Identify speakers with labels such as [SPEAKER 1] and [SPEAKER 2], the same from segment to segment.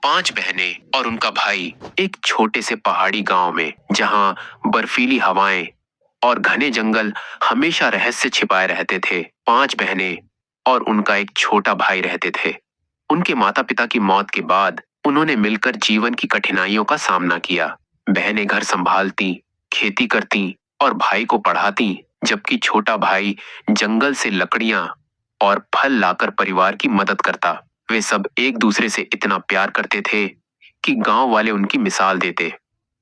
[SPEAKER 1] 5 बहनें और उनका भाई एक छोटे से पहाड़ी गांव में, जहां बर्फीली हवाएं और घने जंगल हमेशा रहस्य छिपाए रहते थे। 5 बहनें और उनका एक छोटा भाई रहते थे। उनके माता पिता की मौत के बाद उन्होंने मिलकर जीवन की कठिनाइयों का सामना किया। बहनें घर संभालती, खेती करती और भाई को पढ़ाती, जबकि छोटा भाई जंगल से लकड़ियां और फल लाकर परिवार की मदद करता। वे सब एक दूसरे से इतना प्यार करते थे कि गांव वाले उनकी मिसाल देते।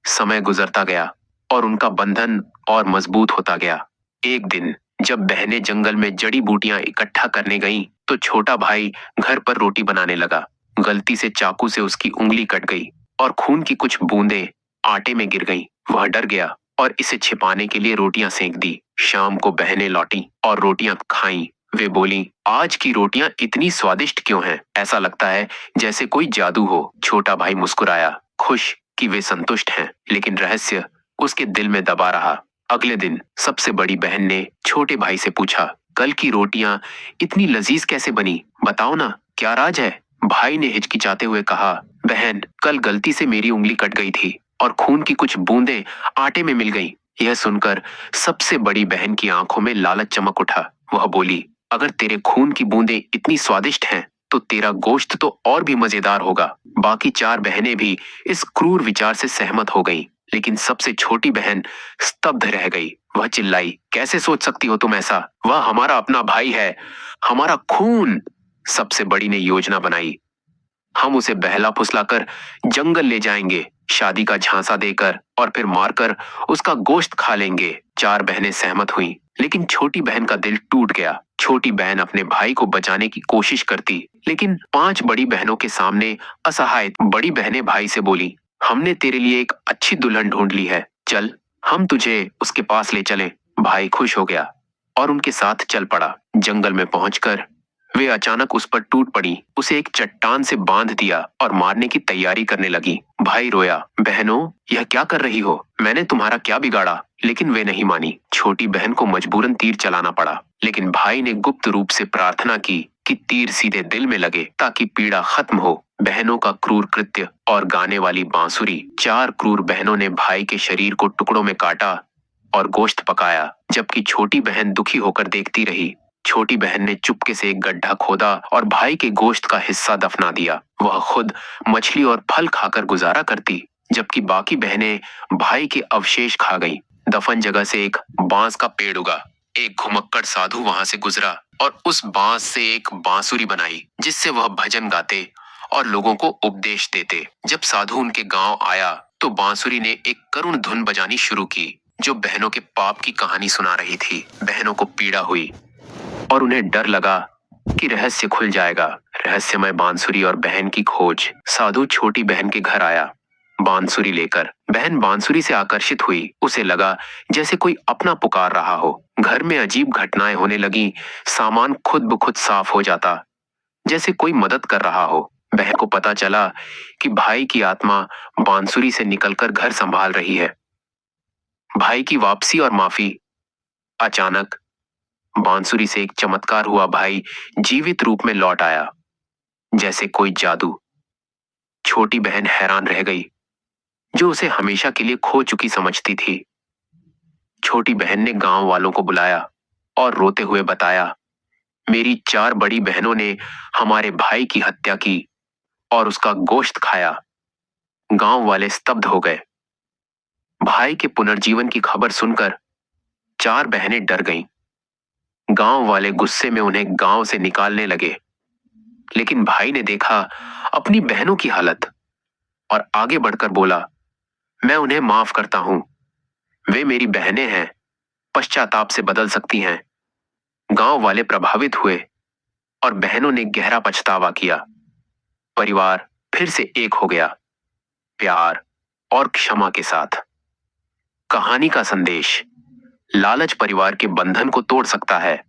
[SPEAKER 1] समय गुजरता गया और उनका बंधन और मजबूत होता गया। एक दिन जब बहनें जंगल में जड़ी बूटियां इकट्ठा करने गईं, तो छोटा भाई घर पर रोटी बनाने लगा। गलती से चाकू से उसकी उंगली कट गई और खून की कुछ बूंदें आटे में गिर गईं। वह डर गया और इसे छिपाने के लिए रोटियां सेंक दी। शाम को बहनें लौटी और रोटियां खाईं। वे बोली, आज की रोटियां इतनी स्वादिष्ट क्यों हैं? ऐसा लगता है जैसे कोई जादू हो। छोटा भाई मुस्कुराया, खुश कि वे संतुष्ट हैं, लेकिन रहस्य उसके दिल में दबा रहा। अगले दिन सबसे बड़ी बहन ने छोटे भाई से पूछा, कल की रोटियां इतनी लजीज कैसे बनी? बताओ ना, क्या राज है? भाई ने हिचकिचाते हुए कहा, बहन, कल गलती से मेरी उंगली कट गई थी और खून की कुछ बूंदें आटे में मिल गईं। यह सुनकर सबसे बड़ी बहन की आंखों में लालच चमक उठा। वह बोली, अगर तेरे खून की बूंदें इतनी स्वादिष्ट हैं, तो तेरा गोश्त तो और भी मजेदार होगा। बाकी 4 बहनें भी इस क्रूर विचार से सहमत हो गईं, लेकिन सबसे छोटी बहन स्तब्ध रह गई। वह चिल्लाई, कैसे सोच सकती हो तुम ऐसा? वह हमारा अपना भाई है, हमारा खून। सबसे बड़ी ने योजना बनाई, हम उसे बहला फुसलाकर जंगल ले जाएंगे, शादी का झांसा देकर और फिर मारकर उसका गोश्त खा लेंगे। 4 बहनें सहमत हुईं, लेकिन छोटी बहन का दिल टूट गया। छोटी बहन अपने भाई को बचाने की कोशिश करती, लेकिन 5 बड़ी बहनों के सामने असहाय। बड़ी बहनें भाई से बोली, हमने तेरे लिए एक अच्छी दुल्हन ढूंढ ली है, चल हम तुझे उसके पास ले चलें। भाई खुश हो गया और उनके साथ चल पड़ा। जंगल में पहुंचकर वे अचानक उस पर टूट पड़ी, उसे एक चट्टान से बांध दिया और मारने की तैयारी करने लगी। भाई रोया, बहनों, यह क्या कर रही हो? मैंने तुम्हारा क्या बिगाड़ा? लेकिन वे नहीं मानी। छोटी बहन को मजबूरन तीर चलाना पड़ा, लेकिन भाई ने गुप्त रूप से प्रार्थना की कि तीर सीधे दिल में लगे ताकि पीड़ा खत्म हो। बहनों का क्रूर कृत्य और गाने वाली बांसुरी। 4 क्रूर बहनों ने भाई के शरीर को टुकड़ों में काटा और गोश्त पकाया, जबकि छोटी बहन दुखी होकर देखती रही। छोटी बहन ने चुपके से एक गड्ढा खोदा और भाई के गोश्त का हिस्सा दफना दिया। वह खुद मछली और फल खाकर गुजारा करती, जबकि बाकी बहनें भाई के अवशेष खा गईं। दफन जगह से एक बांस का पेड़ उगा। एक घुमक्कड़ साधु वहां से गुजरा और उस बांस से एक बांसुरी बनाई, जिससे वह भजन गाते और लोगों को उपदेश देते। जब साधु उनके गांव आया, तो बांसुरी ने एक करुण धुन बजानी शुरू की, जो बहनों के पाप की कहानी सुना रही थी। बहनों को पीड़ा हुई और उन्हें डर लगा कि रहस्य खुल जाएगा। रहस्यमय बांसुरी और बहन की खोज। साधु छोटी बहन के घर आया बांसुरी लेकर। बहन बांसुरी से आकर्षित हुई। उसे लगा जैसे कोई अपना पुकार रहा हो। घर में अजीब घटनाएं होने लगी। सामान खुद ब खुद साफ हो जाता, जैसे कोई मदद कर रहा हो। बहन को पता चला कि भाई की आत्मा बांसुरी से निकलकर घर संभाल रही है। भाई की वापसी और माफी। अचानक बांसुरी से एक चमत्कार हुआ। भाई जीवित रूप में लौट आया, जैसे कोई जादू। छोटी बहन हैरान रह गई, जो उसे हमेशा के लिए खो चुकी समझती थी। छोटी बहन ने गांव वालों को बुलाया और रोते हुए बताया, मेरी 4 बड़ी बहनों ने हमारे भाई की हत्या की और उसका गोश्त खाया। गांव वाले स्तब्ध हो गए। भाई के पुनर्जीवन की खबर सुनकर 4 बहनें डर गईं। गांव वाले गुस्से में उन्हें गांव से निकालने लगे, लेकिन भाई ने देखा अपनी बहनों की हालत और आगे बढ़कर बोला, मैं उन्हें माफ करता हूं। वे मेरी बहनें हैं, पश्चाताप से बदल सकती हैं। गांव वाले प्रभावित हुए और बहनों ने गहरा पछतावा किया। परिवार फिर से एक हो गया, प्यार और क्षमा के साथ। कहानी का संदेश, लालच परिवार के बंधन को तोड़ सकता है,